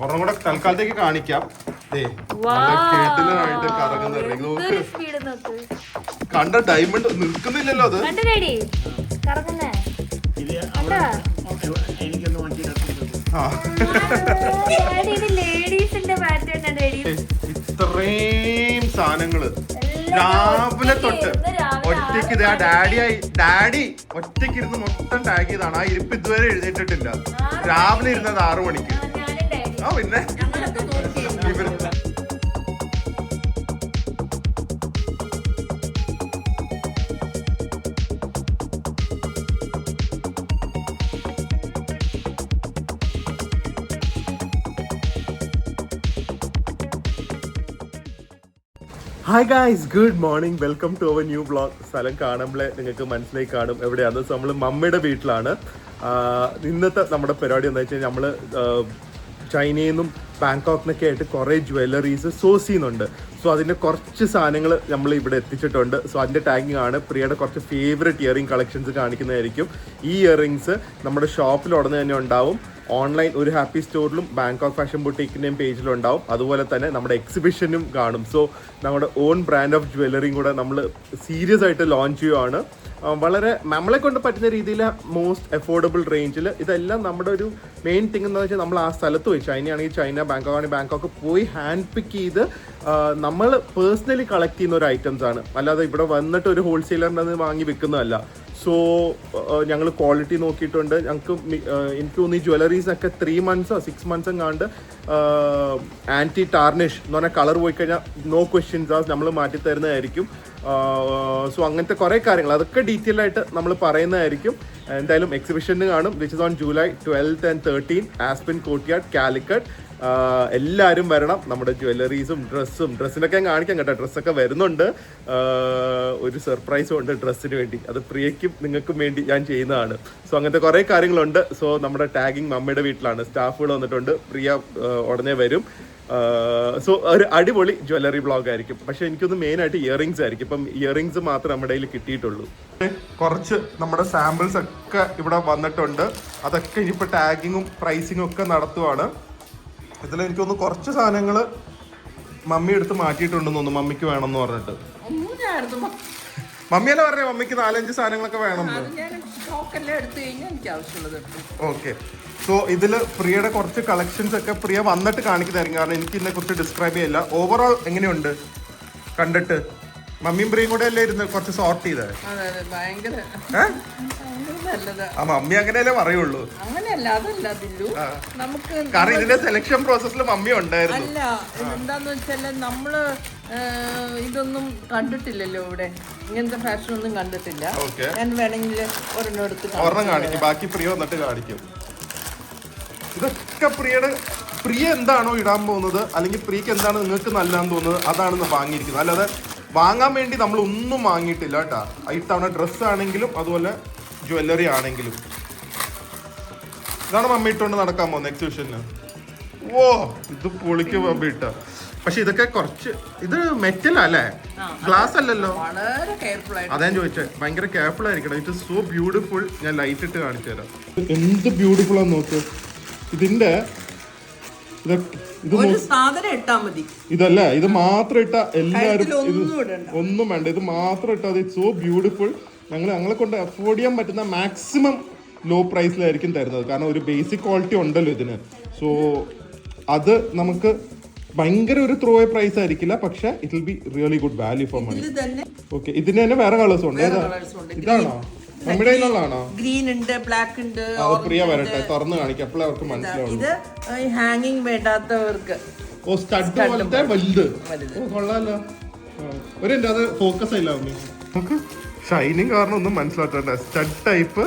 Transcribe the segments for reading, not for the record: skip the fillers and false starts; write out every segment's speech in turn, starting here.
ഒരെണ്ണം കൂടെ തൽക്കാലത്തേക്ക് കാണിക്കാം. കണ്ട ഡയമണ്ട് നിൽക്കുന്നില്ലല്ലോ അത്. ഇത്രയും സാധനങ്ങള് രാവിലെ തൊട്ട് ഒറ്റയ്ക്ക് ഡാഡി ഒറ്റയ്ക്ക് ഇരുന്ന് മൊത്തം ടാഗ് ചെയ്താണ്. ആ ഇരിപ്പ് ഇതുവരെ എഴുന്നേറ്റിട്ടില്ല. രാവിലെ ഇരുന്നത് 6 മണിക്ക്. ആ പിന്നെ ഇവര് hi guys, good morning, welcome to our new vlog. സ്ഥലം കാണുമ്പോഴേ നിങ്ങൾക്ക് മനസ്സിലായി കാണും എവിടെയാണ്. നമ്മൾ മമ്മിയുടെ വീട്ടിലാണ്. ഇന്നത്തെ നമ്മുടെ പരിപാടി എന്താ വെച്ചാൽ നമ്മൾ ചൈനയിൽ നിന്നും ബാങ്കോക്കിനൊക്കെ ആയിട്ട് കുറേ ജ്വല്ലറീസ് സോഴ്സ് ചെയ്യുന്നുണ്ട്. സോ അതിൻ്റെ കുറച്ച് സാധനങ്ങൾ നമ്മൾ ഇവിടെ എത്തിച്ചിട്ടുണ്ട്. സോ അതിൻ്റെ ടാഗിങ് ആണ്. പ്രിയയുടെ കുറച്ച് ഫേവറേറ്റ് ഇയറിംഗ് കളക്ഷൻസ് കാണിക്കുന്നതായിരിക്കും. ഈ ഇയറിങ്സ് നമ്മുടെ ഷോപ്പിൽ ഉടനെ തന്നെ ഉണ്ടാവും. ഓൺലൈൻ ഒരു ഹാപ്പി സ്റ്റോറിലും ബാങ്കോക്ക് ഫാഷൻ ബുട്ടീക്കിൻ്റെയും പേജിലും ഉണ്ടാവും. അതുപോലെ തന്നെ നമ്മുടെ എക്സിബിഷനും കാണും. സോ നമ്മുടെ ഓൺ ബ്രാൻഡ് ഓഫ് ജ്വല്ലറിയും കൂടെ നമ്മൾ സീരിയസ് ആയിട്ട് ലോഞ്ച് ചെയ്യുവാണ്. വളരെ നമ്മളെ കൊണ്ട് പറ്റുന്ന രീതിയിൽ മോസ്റ്റ് അഫോർഡബിൾ റേഞ്ചിൽ. ഇതെല്ലാം നമ്മുടെ ഒരു മെയിൻ തിങ് എന്താണെന്ന് വെച്ചാൽ നമ്മൾ ആ സ്ഥലത്ത് പോയി, ചൈനയാണെങ്കിൽ ചൈന, ബാങ്കോക്ക് ആണെങ്കിൽ ബാങ്കോക്ക് പോയി ഹാൻഡ് പിക്ക് ചെയ്ത് നമ്മൾ പേഴ്സണലി കളക്ട് ചെയ്യുന്ന ഒരു ഐറ്റംസ് ആണ്. അല്ലാതെ ഇവിടെ വന്നിട്ട് ഒരു ഹോൾസെയിലറിൻ്റെ അത് വാങ്ങി വെക്കുന്നതല്ല. സോ ഞങ്ങൾ ക്വാളിറ്റി നോക്കിയിട്ടുണ്ട്. ഞങ്ങൾക്ക് എനിക്ക് തോന്നി ജ്വല്ലറീസൊക്കെ 3 months 6 months എങ്ങാണ്ട് ആൻറ്റി ടാർണിഷ് എന്ന് പറഞ്ഞാൽ കളർ പോയി കഴിഞ്ഞാൽ നോ ക്വസ്റ്റ്യൻസ് നമ്മൾ മാറ്റി തരുന്നതായിരിക്കും. സോ അങ്ങനത്തെ കുറേ കാര്യങ്ങൾ അതൊക്കെ ഡീറ്റെയിൽ ആയിട്ട് നമ്മൾ പറയുന്നതായിരിക്കും. എന്തായാലും എക്സിബിഷന് കാണും, which is on July 12th and 13th, Aspin Courtyard, Calicut. എല്ലാവരും വരണം. നമ്മുടെ ജ്വല്ലറീസും ഡ്രസ്സിനൊക്കെ കാണിക്കാം കേട്ടോ. ഡ്രസ്സൊക്കെ വരുന്നുണ്ട്. ഒരു സർപ്രൈസും ഉണ്ട് ഡ്രസ്സിന് വേണ്ടി. അത് പ്രിയയ്ക്കും നിങ്ങൾക്കും വേണ്ടി ഞാൻ ചെയ്യുന്നതാണ്. സോ അങ്ങനത്തെ കുറേ കാര്യങ്ങളുണ്ട്. സോ നമ്മുടെ ടാഗിങ് മമ്മിയുടെ വീട്ടിലാണ്. സ്റ്റാഫുകൾ വന്നിട്ടുണ്ട്. പ്രിയ ഉടനെ വരും. സോ ഒരു അടിപൊളി ജ്വല്ലറി ബ്ലോഗ് ആയിരിക്കും. പക്ഷെ എനിക്കൊന്ന് മെയിനായിട്ട് ഇയറിങ്സ് ആയിരിക്കും. ഇപ്പം ഇയറിങ്സ് മാത്രമേ നമ്മുടെ കയ്യിൽ കിട്ടിയിട്ടുള്ളൂ. കുറച്ച് നമ്മുടെ സാമ്പിൾസ് ഒക്കെ ഇവിടെ വന്നിട്ടുണ്ട്. അതൊക്കെ ഇനിയിപ്പോൾ ടാഗിങ്ങും പ്രൈസിങ്ങും ഒക്കെ നടത്തുവാണ്. ഇതിൽ എനിക്കൊന്ന് കുറച്ച് സാധനങ്ങൾ മമ്മി എടുത്ത് മാറ്റിയിട്ടുണ്ടെന്ന് തോന്നുന്നു. മമ്മിക്ക് വേണമെന്ന് പറഞ്ഞിട്ട് മമ്മിയല്ലേ പറഞ്ഞേ മമ്മിക്ക് 4-5 സാധനങ്ങളൊക്കെ വേണം. ഓക്കെ. സോ ഇതിൽ പ്രിയയുടെ കുറച്ച് കളക്ഷൻസ് ഒക്കെ പ്രിയ വന്നിട്ട് കാണിക്കുന്നതായിരിക്കും. കാരണം എനിക്ക് ഇതിനെ കുറിച്ച് ഡിസ്ക്രൈബ് ചെയ്യില്ല. ഓവറോൾ എങ്ങനെയുണ്ട് കണ്ടിട്ട്? മമ്മിയും പ്രിയും കൂടെ അല്ലേ ഇരുന്ന് കുറച്ച് സോർട്ട് ചെയ്തേ? ആ മമ്മി അങ്ങനെയല്ലേ പറയുള്ളൂ. കാരണം ഇതിന്റെ സെലക്ഷൻ പ്രോസസ്സിൽ മമ്മി ഉണ്ടായിരുന്നു. എന്താന്ന് വെച്ചാല് നമ്മള് ഇതൊന്നും കണ്ടിട്ടില്ലല്ലോ ഇവിടെ. ഇങ്ങനത്തെ ഫാഷൻ ഒന്നും കണ്ടിട്ടില്ല. ഞാൻ വേണമെങ്കിൽ ഒരെണ്ണം കാണിക്കും, ബാക്കി പ്രിയ വന്നിട്ട് കാണിക്കും. ഇതൊക്കെ പ്രിയ എന്താണോ ഇടാൻ പോകുന്നത്, അല്ലെങ്കിൽ പ്രിയക്ക് എന്താണ് നിങ്ങൾക്ക് നല്ലതെന്ന് തോന്നുന്നത്, അതാണ് വാങ്ങിയിരിക്കുന്നത്. അല്ലാതെ വാങ്ങാൻ വേണ്ടി നമ്മൾ ഒന്നും വാങ്ങിയിട്ടില്ല കേട്ടാ. ഇത്തവണ ഡ്രസ്സ് ആണെങ്കിലും അതുപോലെ ജ്വല്ലറി ആണെങ്കിലും. ഇതാണ് മമ്മി ഇട്ടുകൊണ്ട് നടക്കാൻ പോകുന്നത് എക്സിബിഷന്. ഓ ഇത് പൊളിക്ക് മമ്മി ഇട്ട. പക്ഷെ ഇതൊക്കെ കുറച്ച് ഇത് മെറ്റൽ അല്ലേ, ഗ്ലാസ് അല്ലല്ലോ. അതാ ചോദിച്ചത്. ഭയങ്കര കെയർഫുൾ ആയിരിക്കണം. It is so beautiful. ഞാൻ ലൈറ്റ് ഇട്ട് കാണിച്ചു തരാം. എന്ത് ബ്യൂട്ടിഫുൾ ആന്ന് നോക്ക്. ഇതിന്റെ ഇതല്ല, ഇത് മാത്രം ഇട്ട എല്ലാവരും ഒന്നും വേണ്ട. ഇത് മാത്രം ഇട്ടാൽ മതി. So beautiful. ഞങ്ങളെ കൊണ്ട് അഫോർഡ് ചെയ്യാൻ പറ്റുന്ന മാക്സിമം ലോ പ്രൈസിലായിരിക്കും തരുന്നത്. കാരണം ഒരു ബേസിക് ക്വാളിറ്റി ഉണ്ടല്ലോ ഇതിന്. സോ അത് നമുക്ക് ഭയങ്കര ഒരു ത്രോ എ പ്രൈസ് ആയിരിക്കില്ല, പക്ഷെ it will be really good value for money. Okay. ഇതിന് തന്നെ വേറെ കളേഴ്സ് ഉണ്ട്. ഇതാണോ നമ്മുടെ കയ്യിലുള്ളതാണോ? ഗ്രീൻ ഉണ്ട്, ബ്ലാക്ക് ഉണ്ട്. പ്രിയ വരട്ടെ, തുറന്ന് കാണിക്കാം, അപ്പോഴേ അവർക്ക് മനസ്സിലാവും. ഇത് ഹാങ്ങിങ് വേണ്ടാത്തവർക്ക്. ഓ സ്റ്റഡ് പോലത്തെ വലുത്. ഓ കൊള്ളാലോ. ഒരെന്റെ അത് ഫോക്കസ് ആയില്ല മമ്മി. നമുക്ക് ഷൈനിങ് കാരണം ഒന്നും മനസ്സിലാക്കണ്ട. സ്റ്റഡ് ടൈപ്പ്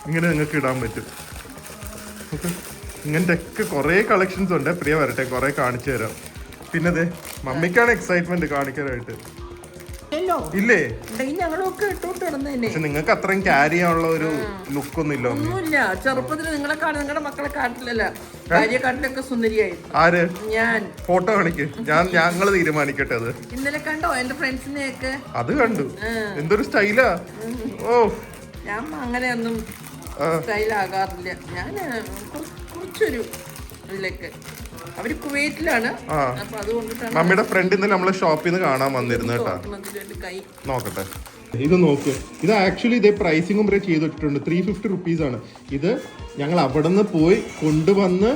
ഇങ്ങനെ നിങ്ങൾക്ക് ഇടാൻ പറ്റും. ഇങ്ങനത്തെ ഒക്കെ കുറേ കളക്ഷൻസ് ഉണ്ട്. പ്രിയ വരട്ടെ, കുറേ കാണിച്ചു തരാം. പിന്നെ മമ്മിക്കാണ് എക്സൈറ്റ്മെന്റ് കാണിക്കാനായിട്ട്. ഇല്ലേ? പക്ഷെ നിങ്ങൾക്ക് അത്രയും ക്യാരി ചെയ്യാനുള്ള ഒരു ലുക്ക് ഒന്നും ഇല്ല. ചെറുപ്പത്തിൽ നിങ്ങളുടെ മക്കളെ കാട്ടിലല്ല, ഭാര്യക്കാട്ടിലൊക്കെ സുന്ദരിയായി. ആര്? ഞാൻ. ഫോട്ടോ കാണിക്ക്, ഞങ്ങള് തീരുമാനിക്കട്ടെ. അത് ഇന്നലെ കണ്ടോ എന്റെ ഫ്രണ്ട്സിനെയൊക്കെ? അത് കണ്ടു. എന്തൊരു സ്റ്റൈലാ. ഓ ഞാൻ അങ്ങനെയൊന്നും സ്റ്റൈലാകാറില്ല. ഞാൻ കുറച്ചൊരു ഇതിലേക്ക്. അവര് കുവൈറ്റിലാണ്. അപ്പൊ അതുകൊണ്ടിട്ടാണ് മമ്മിയുടെ ഫ്രണ്ട് ഇന്നലെ നമ്മളെ ഷോപ്പിൽ നിന്ന് കാണാൻ വന്നിരുന്നു കേട്ടോ. കൈ നോക്കട്ടെ, ഇത് നോക്ക്. ഇത് ആക്ച്വലി ഇതേ പ്രൈസിംഗും വരെ ചെയ്തിട്ടുണ്ട്. 350 റുപ്പീസ് ആണ് ഇത്. ഞങ്ങൾ അവിടെ നിന്ന് പോയി കൊണ്ടുവന്ന്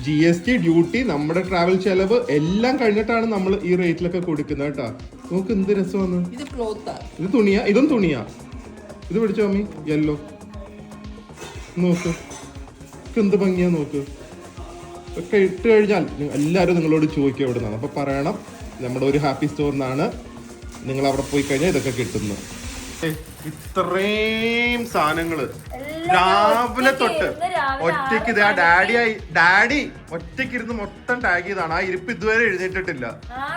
GST ഡ്യൂട്ടി നമ്മുടെ ട്രാവൽ ചെലവ് എല്ലാം കഴിഞ്ഞിട്ടാണ് നമ്മൾ ഈ റേറ്റിലൊക്കെ കൊടുക്കുന്നത് കേട്ടോ. നോക്ക് എന്ത് രസമാണ്. ഇത് ക്ലോത്താ, ഇത് തുണിയാ, ഇതും തുണിയാ. ഇത് പിടിച്ചോ മമ്മി, യെല്ലോ. നോക്ക് എന്ത് ഭംഗിയാ നോക്ക്. ഒക്കെ ഇട്ട് കഴിഞ്ഞാൽ എല്ലാവരും നിങ്ങളോട് ചോദിക്കും എവിടെ നിന്നാണ്. അപ്പൊ പറയണം നമ്മുടെ ഒരു ഹാപ്പി സ്റ്റോറിനാണ്. നിങ്ങൾ അവിടെ പോയി കഴിഞ്ഞാൽ ഇതൊക്കെ കിട്ടുന്നു. ഇത്രയും സാധനങ്ങള് രാവിലെ തൊട്ട് ഒറ്റയ്ക്ക് ഇത്. ആ ഡാഡി ഒറ്റയ്ക്ക് ഇരുന്ന് മൊത്തം ടാഗ് ചെയ്താണ്. ആ ഇരിപ്പ് ഇതുവരെ എഴുന്നേറ്റിട്ടില്ല.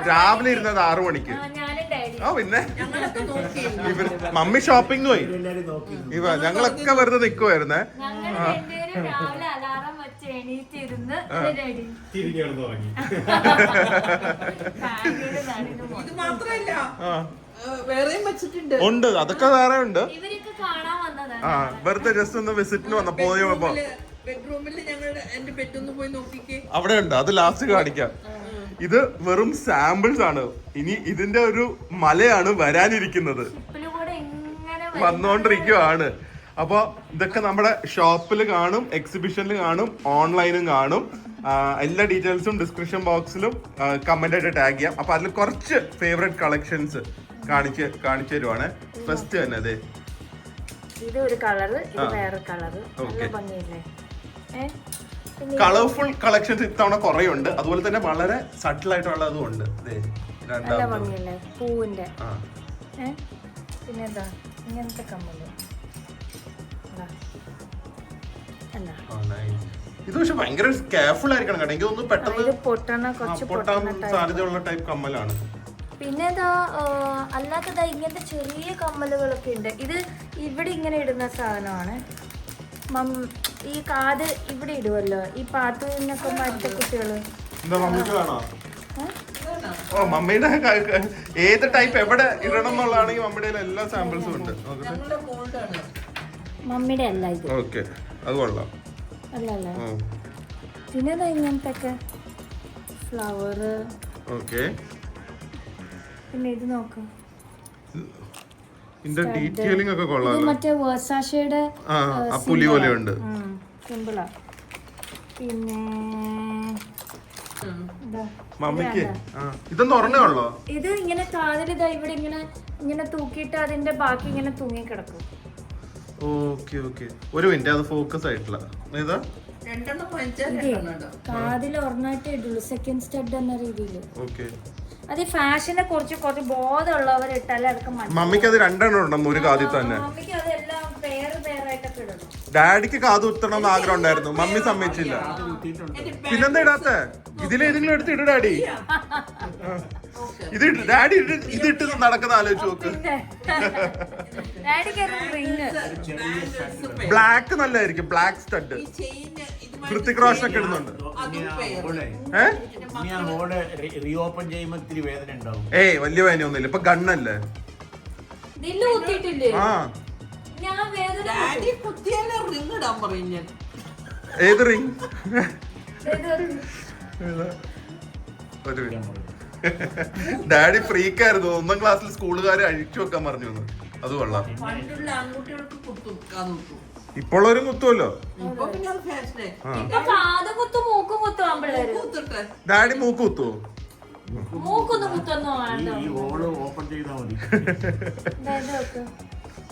രാവിലെ ഇരുന്നത് 6 മണിക്ക്. ആ പിന്നെ ഇവർ മമ്മി ഷോപ്പിംഗ് പോയി. ഞങ്ങളൊക്കെ വെറുതെ നിക്കുവായിരുന്നേ. ഇത് മാത്രല്ല വേറെയും വെച്ചിട്ടുണ്ട്. ഉണ്ട്, അതൊക്കെ വേറെ ഉണ്ട്. ആ വെറുതെ ജസ്റ്റ് ഒന്ന് വിസിറ്റിന് വന്ന പോയപ്പോ ബെഡ്റൂമിൽ ഞങ്ങളുടെ എന്റെ ബെഡൊന്ന് പോയി നോക്കിക്കേ. അവിടെ ഉണ്ട്, അത് ലാസ്റ്റ് കാണിക്കാം. ഇത് വെറും സാമ്പിൾസ് ആണ്. ഇനി ഇതിന്റെ ഒരു മലയാണ് വരാനിരിക്കുന്നത്, വന്നോണ്ടിരിക്കുവാണ്. അപ്പൊ ഇതൊക്കെ നമ്മുടെ ഷോപ്പിൽ കാണും, എക്സിബിഷനിൽ കാണും, ഓൺലൈനും കാണും. എല്ലാ ഡീറ്റെയിൽസും ഡിസ്ക്രിപ്ഷൻ ബോക്സിലും കമന്റ് ആയിട്ട് ടാഗ് ചെയ്യാം. അപ്പൊ അതിൽ കുറച്ച് ഫേവറേറ്റ് കളക്ഷൻസ് കാണിച്ചു തരുവാണ്. ഫസ്റ്റ് തന്നെ അതെ, ഇത് ഒരു കളറ്, ഇത് വേറെ കളറ്. നല്ല ഭംഗിയില്ലേ? കളർഫുൾ കളക്ഷൻസ് ഇത്തവണ കുറെ ഉണ്ട്. അതുപോലെ തന്നെ വളരെ സട്ടിൽ ആയിട്ടുള്ളതും ഉണ്ട്. നല്ല ഭംഗിയല്ലേ പൂവിന്റെ. പിന്നെന്താ ഇങ്ങനത്തെ കമ്മല്. ഇത് പക്ഷെ ഭയങ്കര കെയർഫുൾ ആയിരിക്കണം കേട്ടോ. എനിക്ക് തോന്നുന്നു പെട്ടെന്ന് പൊട്ടാൻ സാധ്യതയുള്ള ടൈപ്പ് കമ്മലാണ്. പിന്നെ അല്ലാത്തതാ ഇങ്ങനത്തെ ചെറിയ കമ്മലുകളൊക്കെ ഉണ്ട്. ഇത് ഇവിടെ ഇങ്ങനെ ഇടുന്ന സാധനമാണ്. ഈ കാത് ഇവിടെ ഇടുവല്ലോ, ഈ പാത്തുവിനൊക്കെ മറ്റേ കുട്ടികള്. മമ്മിയുടെ ഏത് ടൈപ്പ് എവിടെ ഇടണം എന്നുള്ളതാണെങ്കിൽ മമ്മിയുടെ എല്ലാ സാമ്പിൾസും ഉണ്ട്. മമ്മിയുടെ അല്ല ഇത്. ഓക്കെ, അത് കൊള്ളാം. അല്ലല്ല, പിന്നെ ഇങ്ങനത്തെ ഫ്ലവറ്. ഓക്കെ, പിന്നെ ഇത് നോക്ക്, ഇതിന്റെ ഡീറ്റെയിലിംഗ് ഒക്കെ കൊള്ളാം. മറ്റേ വേഴ്സാഷയുടെ പുലി പോലെ ഉണ്ട്, സിമ്പിളാ. പിന്നെ മമ്മിക്ക് ഇതൊന്നും ഒരെണ്ണേ ഉള്ളോ? ഇത് ഇങ്ങനെ കാതിലിതാ ഇവിടെ ഇങ്ങനെ ഇങ്ങനെ തൂക്കിയിട്ട് അതിന്റെ ബാക്കി ഇങ്ങനെ തൂങ്ങി കിടക്കും. ഓക്കെ ഓക്കെ, ഒരു മിനിറ്റ്, അത് ഫോക്കസ് ആയിട്ടില്ല. ഏതാ? കാതിൽ ഒരെണ്ണായിട്ടേ ഇടുള്ളൂ, സെക്കൻഡ് സ്റ്റഡ് എന്ന രീതിയിൽ. ഓക്കെ, അത് ഈ ഫാഷനെ കുറിച്ച് കുറച്ച് ബോധമുള്ളവർ ഇട്ടാലേ അതൊക്കെ മമ്മിക്ക് അത് 2 ഉണ്ടെന്ന് ഒരു കാതിൽ തന്നെ. മമ്മിക്ക് അതെല്ലാം പേരായിട്ടൊക്കെ ഇടണം. ഡാഡിക്ക് കാത് കുത്തണം എന്ന് ആഗ്രഹം ഉണ്ടായിരുന്നു, മമ്മി സമ്മതിച്ചില്ല. പിന്നെന്താ ഇടാത്ത? ഇതിലേതെങ്കിലും എടുത്ത് ഇട ഡാഡി. ഇത് ഡാഡി ഇതിട്ട് നടക്കുന്ന ആലോചിച്ച് നോക്ക്. ബ്ലാക്ക് നല്ലതായിരിക്കും, ബ്ലാക്ക് സ്റ്റഡ്. ഹൃത്തിക് റോഷൻ ഒക്കെ ഇടുന്നുണ്ട്. ഏയ് വലിയ വേദനയൊന്നുമില്ല, ഇപ്പൊ ഗണ്ണല്ലേ. ഏത് റിങ്? ഒരു ഡാഡി ഫ്രീക്കായിരുന്നു. 1ാം ക്ലാസ്സിൽ സ്കൂളുകാരെ അഴിച്ചു വെക്കാൻ പറഞ്ഞു. അത് കൊള്ളാം. ഇപ്പോഴൊരു കുത്തുമല്ലോ. ഡാഡി മൂക്ക് കുത്തുവോ?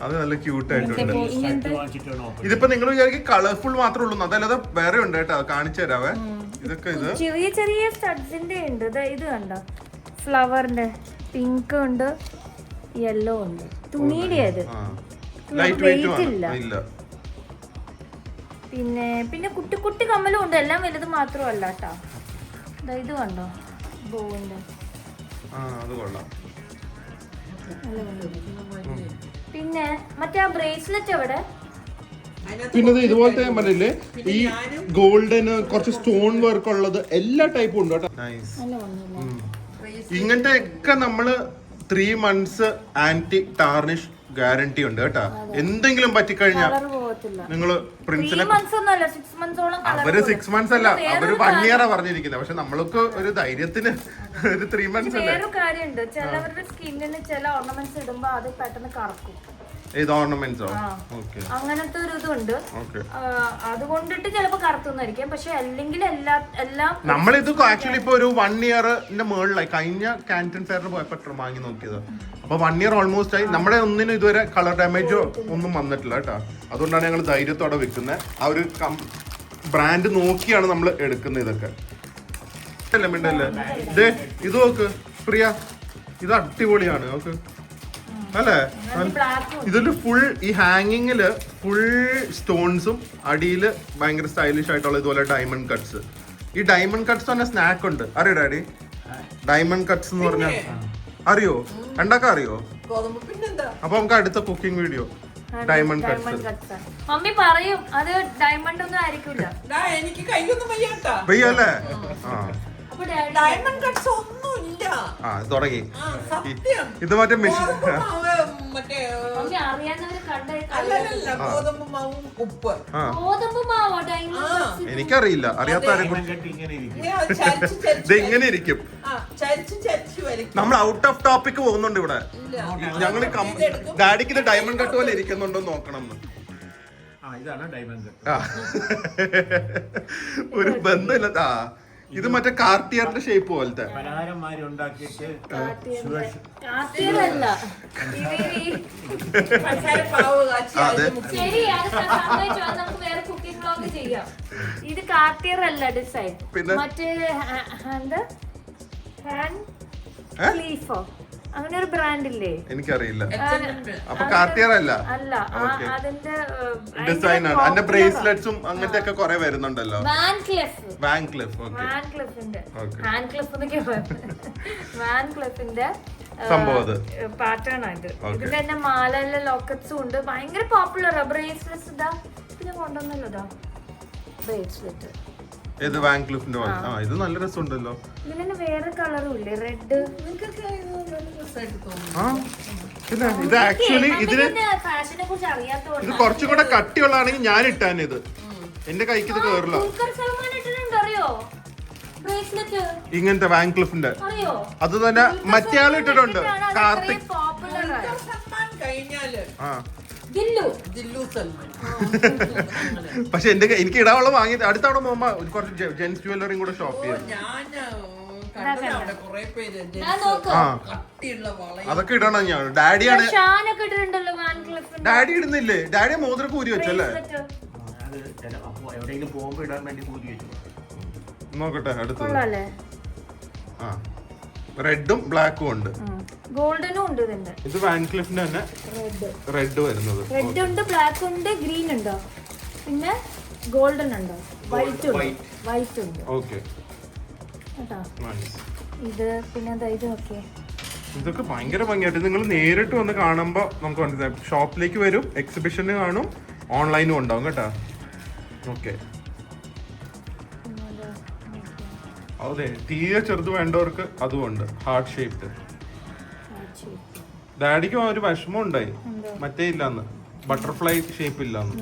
അത് നല്ല ക്യൂട്ട് ആയിട്ടുണ്ട്. ഇതിപ്പോ നിങ്ങൾ വിചാരിക്കും കളർഫുൾ മാത്രമേ ഉള്ളൂ, അതല്ലാതെ വേറെ ഉണ്ട് കേട്ടോ. കാണിച്ചു തരാവേ. ഇതൊക്കെ ഇത് ചെറിയ ചെറിയ സ്റ്റഡ്സിന്റെ ഉണ്ട്. ഇത് കണ്ടോ, ഫ്ലവറിന്റെ പിങ്ക് ഉണ്ട്, യെല്ലോ ഉണ്ട്. തുണിയുടെ അത് വെയിറ്റ് ഇല്ല. പിന്നെ പിന്നെ കുട്ടി കുട്ടി കമ്മലും ഉണ്ട്, എല്ലാം വലുത് മാത്രമല്ല കേട്ടോ. ഇത് കണ്ടോ, ബോവിന്റെ. പിന്നെ മറ്റേ ആ ബ്രേസ്ലെറ്റ് എവിടെ? പിന്നെ ഇതുപോലത്തെ പറഞ്ഞില്ലേ, ഈ ഗോൾഡന് കുറച്ച് സ്റ്റോൺ വർക്ക് ഉള്ളത് എല്ലാ ടൈപ്പും ഉണ്ട് കേട്ടോ. ഇങ്ങനത്തെ ഒക്കെ നമ്മള് 3 months ആന്റി ടാർണിഷ് ഗ്യാരണ്ടി ഉണ്ട് കേട്ടാ. എന്തെങ്കിലും പറ്റിക്കഴിഞ്ഞാൽ കളർ പോകത്തില്ല. നിങ്ങള് പ്രിൻസിനെ 3 months ഒന്നുമല്ല, 6 months-ഓളം അവര് 6 months അല്ല, അവര് 1 year പറഞ്ഞിരിക്കുന്നത്. പക്ഷെ നമ്മൾക്ക് ഒരു ധൈര്യത്തിന് ഒരു 3 months അല്ലേ. വേറൊരു കാര്യമുണ്ട്, ചിലവരുടെ സ്കിന്നിന് ചില ഓർണമെന്റ്സ് ഇടുമ്പോ അത് പെട്ടെന്ന് കറക്കും. ഇത് ഓർണമെന്റ്സോ? ഓക്കെ, അങ്ങനത്തെ ഒരു ഇതുണ്ട്. ഓക്കെ. അതുകൊണ്ടിട്ട് ചിലപ്പോ കറുത്തുന്നായിരിക്കും, പക്ഷെ അല്ലെങ്കിൽ എല്ലാം നമ്മളിത് ആക്ച്വലി ഇപ്പൊ ഒരു 1 year-ന്റെ മുകളിലായി. കഴിഞ്ഞ കാന്റൺ ഫെയറിന് പോയപ്പോ വാങ്ങി നോക്കിയത്. അപ്പൊ 1 year ഓൾമോസ്റ്റ് ആയി. നമ്മുടെ ഒന്നിനും ഇതുവരെ കളർ ഡാമേജോ ഒന്നും വന്നിട്ടില്ല കേട്ടോ. അതുകൊണ്ടാണ് ഞങ്ങൾ ധൈര്യത്തോടെ വെക്കുന്നത്. ആ ഒരു ബ്രാൻഡ് നോക്കിയാണ് നമ്മൾ എടുക്കുന്നത്. ഇതൊക്കെ അല്ലേ മിണ്ടല്ലേ. ഇത് നോക്ക് പ്രിയ, ഇത് അടിപൊളിയാണ് നോക്ക് അല്ലേ. ഇതില് ഫുൾ ഈ ഹാങ്ങിങ്ങില് ഫുൾ സ്റ്റോൺസും അടിയില് ഭയങ്കര സ്റ്റൈലിഷ് ആയിട്ടുള്ള ഇതുപോലെ ഡയമണ്ട് കട്ട്സ്. ഈ ഡയമണ്ട് കട്ട്സ് തന്നെ സ്നാക്ക് ഉണ്ട്, അറിയോ ഡാഡി? ഡയമണ്ട് കട്ട്സ് എന്ന് പറഞ്ഞാൽ അറിയോ? ഉണ്ടാക്കാൻ അറിയോ? അപ്പൊ നമുക്ക് അടുത്ത cooking video diamond cuts. Mummy പറയും അത് ഡയമണ്ട് ഒന്നും ആയിരിക്കില്ല. എനിക്ക് കയ്യൊന്നും വയ്യാട്ടാ. പെയ്യല്ലേ? ആ ഡയമണ്ട് കട്ട്സ് ഒന്നുമില്ല. ആ തുടങ്ങി. സത്യം. ഇത് മറ്റേ മെഷീൻ മറ്റേ മമ്മി അറിയാവുന്നവര് കണ്ടേ. ഗോതമ്പ് മാവും ഉപ്പ്. ഗോതമ്പ് മാവോ ഡയമണ്ട്? എനിക്കറിയില്ല, അറിയാത്ത ആരെ ഇത് ഇങ്ങനെ ഇരിക്കും. നമ്മൾ ഔട്ട് ഓഫ് ടോപ്പിക് പോകുന്നുണ്ട് ഇവിടെ. ഞങ്ങൾ ഡാഡിക്ക് ഇത് ഡയമണ്ട് കട്ട് പോലെ ഇരിക്കുന്നുണ്ടോ നോക്കണം. ഒരു ബന്ധമില്ല. ആ ഇത് മറ്റേ കാർട്ടിയറിന്റെ ഷേപ്പ് പോലത്തെ ഇത് കാർട്ടിയർ അല്ല ഡിസൈൻ. പിന്നെ മറ്റേ ലീഫോ അങ്ങനെ ഒരു ബ്രാൻഡ് ഇല്ലേ? എനിക്കറിയില്ല. അപ്പൊ കാർട്ടിയർ അല്ല, അല്ല അതിന്റെ ഡിസൈൻ ആണ്. അതിന്റെ ബ്രേസ്ലെറ്റ്സും അങ്ങനത്തെ ഒക്കെ കുറെ വരുന്നുണ്ടല്ലോ. വാൻക്ലിഫിന്റെ സംഭവം പാറ്റേൺ ആണ് ഇത്. ഇതിന്റെ തന്നെ മാലയിലെ ലോക്കറ്റ്സും ഉണ്ട്. ഭയങ്കര പോപ്പുലർ. ബ്രേസ്ലെറ്റ്സ് ഇതാ പിന്നെ കൊണ്ടുവന്നല്ലോ ബ്രേസ്ലെറ്റ്. ഇത് വാൻക്ലിഫിന്റെ പോലെ. ആ ഇത് നല്ല രസമുണ്ടല്ലോ. ഇതിന് വേറെ കളറും ഇല്ലേ? റെഡ്. പിന്നെ ഇത് ആക്ച്വലി ഇതിന് ഫാഷനെ കുറിച്ച് അറിയാത്തോണ്ട് ഇത് കുറച്ചും കൂടെ കട്ടിയുള്ളതാണെങ്കിൽ ഞാൻ ഇട്ടാൻ. ഇത് എന്റെ കൈക്ക് ഇത് കേറില്ല. ഇങ്ങനത്തെ വാൻക്ലിഫിന്റെ അത് തന്നെ മറ്റേ ആൾ ഇട്ടിട്ടുണ്ട്, കാർത്തിക്. പക്ഷെ എനിക്ക് ഇടാനുള്ള വാങ്ങി അടുത്ത അവിടെ പോകുമ്പോ കുറച്ച് ജെൻസ് ജ്വല്ലറിയും കൂടെ ഷോപ്പ് ചെയ്യും. അതൊക്കെ ഇടണം ഞാൻ. ഡാഡിയാണ്. ഡാഡി ഇടുന്നില്ലേ? ഡാഡി മോതിരക്ക് ഊരി വെച്ചല്ലേ? നോക്കട്ടെ അടുത്തത്. ആ റെഡും ബ്ലാക്കും ഉണ്ട്. ഗോൾഡനും ഉണ്ട് ഇതിന്റെ. ഇത് വാൻക്ലിഫിന്റെ തന്നെ റെഡ് വരുന്നത്. റെഡ് ഉണ്ട്, ബ്ലാക്ക് ഉണ്ട്, ഗ്രീൻ ഉണ്ടോ, പിന്നെ ഗോൾഡൻ ഉണ്ടോ, വൈറ്റ് ഉണ്ട്. വൈറ്റ് ഉണ്ട്. ഓക്കെ കേട്ടോ ഇത്. പിന്നെ ഇത് ഓക്കെ. ഇതൊക്കെ ഭയങ്കര ഭംഗിയായിട്ട് നിങ്ങൾ നേരിട്ട് വന്ന് കാണുമ്പോ നമുക്ക് മനസ്സിലാവും. ഷോപ്പിലേക്ക് വരും, എക്സിബിഷന് കാണും, ഓൺലൈനും ഉണ്ടാവും കേട്ടോ. ഓക്കെ അതെ, തീരെ ചെറുത് വേണ്ടവർക്ക് അതുകൊണ്ട് ഹാർട്ട് ഷേപ്പ്. ഡാഡിക്ക് ഒരു വിഷമം ഉണ്ടായി, മറ്റേ ഇല്ലാന്ന്, ബട്ടർഫ്ലൈ ഷേപ്പ് ഇല്ലാന്ന്.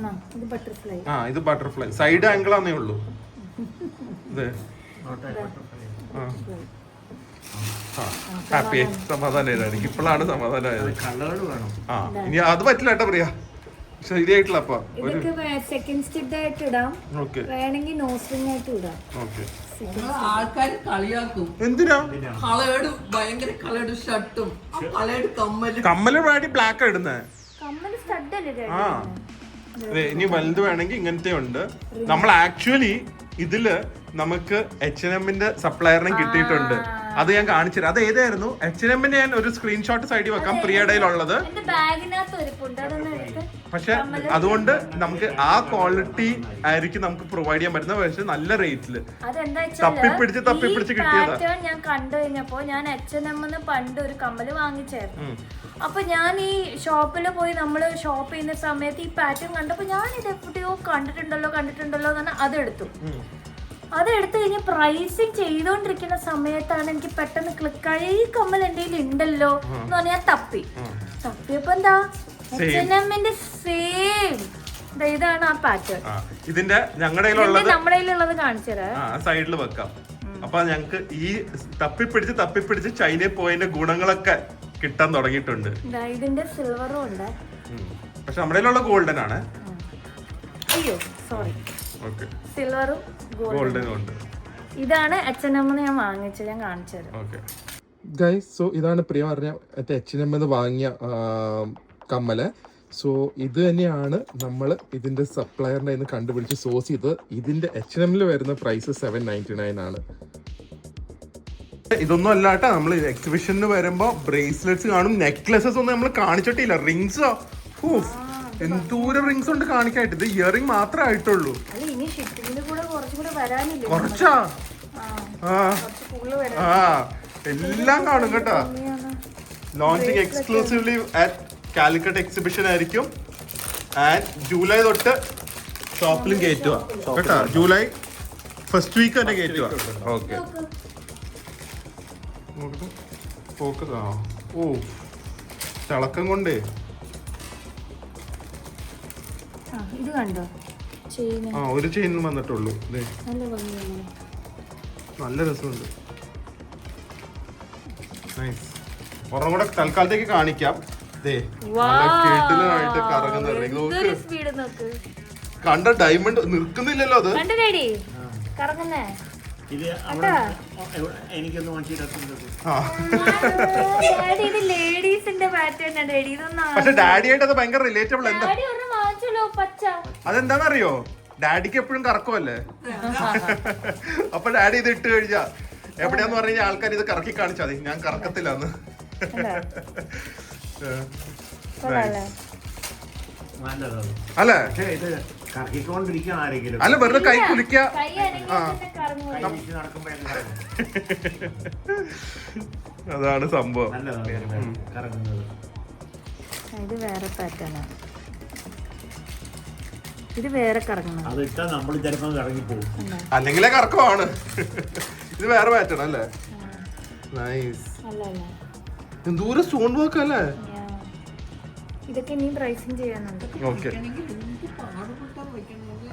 ആ ഇത് ബട്ടർഫ്ലൈ സൈഡ് ആംഗിൾ ആന്നേ ഉള്ളൂ. ഹാപ്പി സമാധാനം. ഇപ്പോഴാണ് സമാധാനമായത്. ആ ഇനി അത് പറ്റില്ല കേട്ടോ പ്രിയ, ശരിയായിട്ടില്ല. അപ്പൊ സെക്കൻഡ് സ്റ്റിച്ച് ആയിട്ട് ഇടാം, വേണമെങ്കിൽ നോസ്റ്റിംഗ് ആയിട്ട് ഇടാം. ഓക്കെ. ആൾക്കാർ കളിയാക്കും. എന്തിനാ? കളേഡ് ഭയങ്കര കളേഡ് ഷർട്ടും കളേഡ് കമ്മലും. കമ്മല് വേണ്ടി ബ്ലാക്ക് ഇടുന്നേ. കമ്മല് സ്റ്റഡ് അല്ലേ? ആ ഇനി വലുത് വേണമെങ്കിൽ ഇങ്ങനത്തെ ഉണ്ട്. നമ്മൾ ആക്ച്വലി ഇതില് നമുക്ക് H&Mന്റെ സപ്ലയറിനെ കിട്ടിയിട്ടുണ്ട്. അത് ഞാൻ കാണിച്ചുതരാം. അത് ഏതായിരുന്നു H&Mന്റെ? ഞാൻ ഒരു സ്ക്രീൻഷോട്ട് സൈഡിൽ വെക്കാം, പ്രിയഡയിലുള്ളത്. പക്ഷെ അതുകൊണ്ട് നമുക്ക് ആ ക്വാളിറ്റി ആയിരിക്കും നമുക്ക് പ്രൊവൈഡ് ചെയ്യാൻ പറ്റുന്ന, പക്ഷെ നല്ല റേറ്റില് തപ്പിപ്പിടിച്ച് കിട്ടിയതാ. ഞാൻ കണ്ടു കഴിഞ്ഞപ്പോ ഞാൻ H&Mന്ന് പണ്ട് ഒരു കമ്മല് വാങ്ങിച്ചായിരുന്നു. അപ്പൊ ഞാൻ ഈ ഷോപ്പിൽ പോയി നമ്മള് ഷോപ്പ് ചെയ്യുന്ന സമയത്ത് ഈ പാറ്റേൺ കണ്ടപ്പോ ഞാൻ ഇത് എവിടെയോ കണ്ടിട്ടുണ്ടല്ലോ എന്ന് അതെടുത്തു കഴിഞ്ഞ് പ്രൈസിങ് ചെയ്തോണ്ടിരിക്കുന്ന സമയത്താണ് എനിക്ക് പെട്ടെന്ന് ക്ലിക്കായി ഈ കമ്മൽ എന്റെ കയ്യിൽ ഉണ്ടല്ലോ എന്ന് പറഞ്ഞാൽ തപ്പിയപ്പോ എന്താ H&Mന്റെ സെയിം ഇതാണ് ആ പാറ്റേൺ. ഇതിന്റെ ഞങ്ങളുടെ കയ്യിലുള്ളത് നമ്മുടെ കയ്യിലുള്ളത് കാണിച്ചത് സൈഡിൽ വെക്കാം. അപ്പൊ ഞങ്ങക്ക് ഈ തപ്പിപ്പിടിച്ച് ചൈനയിൽ പോയതിന്റെ ഗുണങ്ങളൊക്കെ കിട്ടാൻ തുടങ്ങിയിട്ടുണ്ട്. ഇതിന്റെ സിൽവറും ഉണ്ട്, പക്ഷെ നമ്മുടെ കയ്യിലുള്ള ഗോൾഡൻ ആണ്. അയ്യോ സോറി, സിൽവറും ഗോൾഡനും ഉണ്ട്. ഇതാണ് H&M ഞാൻ വാങ്ങിച്ചത്, ഞാൻ കാണിച്ചത്. ഗൈസ്, സോ ഇതാണ് പ്രിയ പറഞ്ഞ H&M എന്ന് വാങ്ങിയ കമ്മല്. സോ ഇത് തന്നെയാണ് നമ്മൾ ഇതിന്റെ സപ്ലയറിന്റെ കയ്യിൽ നിന്ന് കണ്ടുപിടിച്ച് സോഴ്സ് ചെയ്ത്. ഇതിന്റെ H&Mൽ വരുന്ന പ്രൈസ് 799 ആണ്. ഇതൊന്നും അല്ലാട്ടോ, നമ്മൾ എക്സിബിഷന് വരുമ്പോ ബ്രേസ്ലെറ്റ്സ് കാണും, നെക്ലസസ് ഒന്നും നമ്മൾ കാണിച്ചിട്ടില്ല. റിങ്സോ, എന്തോരം റിങ്സ് ഉണ്ട് കാണിക്കായിട്ട്. ഇത് ഇയറിംഗ് മാത്രമേ ആയിട്ടുള്ളൂ. കുറച്ചാ എല്ലാം കാണും കേട്ടോ. Launching exclusively at Calicut exhibition ആയിരിക്കും. ആൻഡ് ജൂലൈ തൊട്ട് ഷോപ്പിലും കയറ്റുക കേട്ടോ. ജൂലൈ ഫസ്റ്റ് വീക്ക് തന്നെ കയറ്റുക. ഓക്കെ, ഓ തിളക്കം കൊണ്ടേ ഇത് കണ്ടോ, ഒരു ചെയിൻ വന്നിട്ടുള്ളൂ. നല്ല രസമുണ്ട്. ഒരെണ്ണം കൂടെ തൽക്കാലത്തേക്ക് കാണിക്കാം. കേട്ടിലായിട്ട് കറങ്ങുന്ന കണ്ട ഡയമണ്ട് നിൽക്കുന്നില്ലല്ലോ. അത് പക്ഷെ ഡാഡിയായിട്ട് അത് ഭയങ്കര റിലേറ്റബിൾ. എന്താ അതെന്താണെന്നറിയോ, ഡാഡിക്ക് എപ്പോഴും കറക്കുമല്ലേ. അപ്പൊ ഡാഡി ഇത് ഇട്ട് കഴിഞ്ഞാ എവിടെയാന്ന് പറഞ്ഞു കഴിഞ്ഞാൽ ആൾക്കാർ ഇത് കറക്കി കാണിച്ചാൽ മതി. ഞാൻ കറക്കത്തില്ലാന്ന്. അല്ലേ, അല്ല വെറുതെ കൈ കുലിക്ക. അതാണ് സംഭവം. ഇത് വേറെ പാറ്റേണാ, ഇത് വേറെ കറങ്ങണം. അല്ലെങ്കിലേ കറക്കമാണ്. ഇത് വേറെ പാറ്റേൺ അല്ലേ. നൈസ്. എന്തോരം സ്റ്റോൺ വർക്ക് അല്ലേ. ഇതൊക്കെ ഇനി പ്രൈസിങ് ചെയ്യാനുണ്ട്. ഓക്കെ,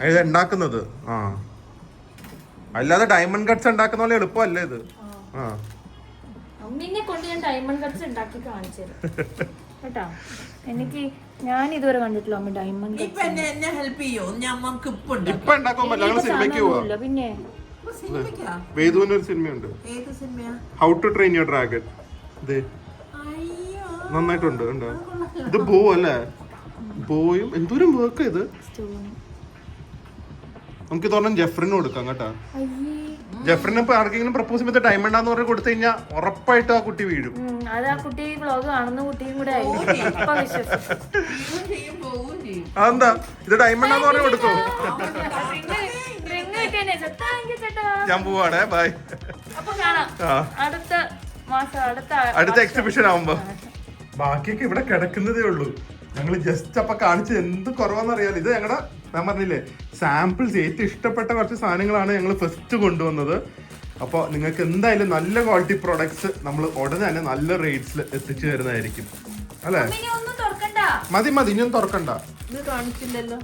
ഇത് ഉണ്ടാക്കുന്നത് അല്ലാതെ ഡയമണ്ട് കട്ട്സ് ഉണ്ടാക്കുന്ന പോലെ എളുപ്പമല്ലേ ഇത്. അമ്മിനെ കൊണ്ട് ഞാൻ ഡയമണ്ട് കട്ട്സ് ഉണ്ടാക്കി കാണിച്ചത് കേട്ടോ. എനിക്ക് ഞാൻ ഇതുവരെ കണ്ടിട്ടില്ല അമ്മ ഡയമണ്ട്. ഇപ്പൊ ഉണ്ടാക്കാൻ പറ്റില്ല. സിനിമയ്ക്ക് പോവാ. പിന്നെ വേദുവിന്റെ ഒരു സിനിമയുണ്ട്, how to train your dragon. നന്നായിട്ടുണ്ട്. ഉണ്ടോ? ഇത് ബോ അല്ലേ, ബോയും എന്തോരം വർക്ക് ഇത്. നമുക്ക് ഇതൊരെണ്ണം ജെഫ്രിന് കൊടുക്കാം കേട്ടോ. ജെഫ്രിന് ഇപ്പൊ ആർക്കെങ്കിലും പ്രപ്പോസ് ചെയ്ത് ഡയമണ്ട് ആന്ന് പറഞ്ഞ് കൊടുത്തു കഴിഞ്ഞാൽ ഉറപ്പായിട്ടും ആ കുട്ടി വീഴും. അതെന്താ, ഇത് ഡയമണ്ട് ആന്ന് പറഞ്ഞ് കൊടുക്കോ? ഞാൻ പോവാണേ, ബൈ. അടുത്ത എക്സിബിഷൻ ആവുമ്പോ ബാക്കിയൊക്കെ ഇവിടെ കിടക്കുന്നതേ ഉള്ളൂ. ഞങ്ങൾ ജസ്റ്റ് അപ്പൊ കാണിച്ചത് എന്ത് കുറവാന്നറിയാലോ. ഇത് ഞങ്ങളുടെ ഞാൻ പറഞ്ഞില്ലേ സാമ്പിൾസ്, ഏറ്റവും ഇഷ്ടപ്പെട്ട കുറച്ച് സാധനങ്ങളാണ് ഞങ്ങൾ ഫസ്റ്റ് കൊണ്ടുവന്നത്. അപ്പോൾ നിങ്ങൾക്ക് എന്തായാലും നല്ല ക്വാളിറ്റി പ്രോഡക്ട്സ് നമ്മൾ ഉടനെ തന്നെ നല്ല റേറ്റ്സിൽ എത്തിച്ചു തരുന്നതായിരിക്കും. അല്ലേ, മതി ഇനിയൊന്നും തുറക്കണ്ട. കാണിച്ചില്ലല്ലോ.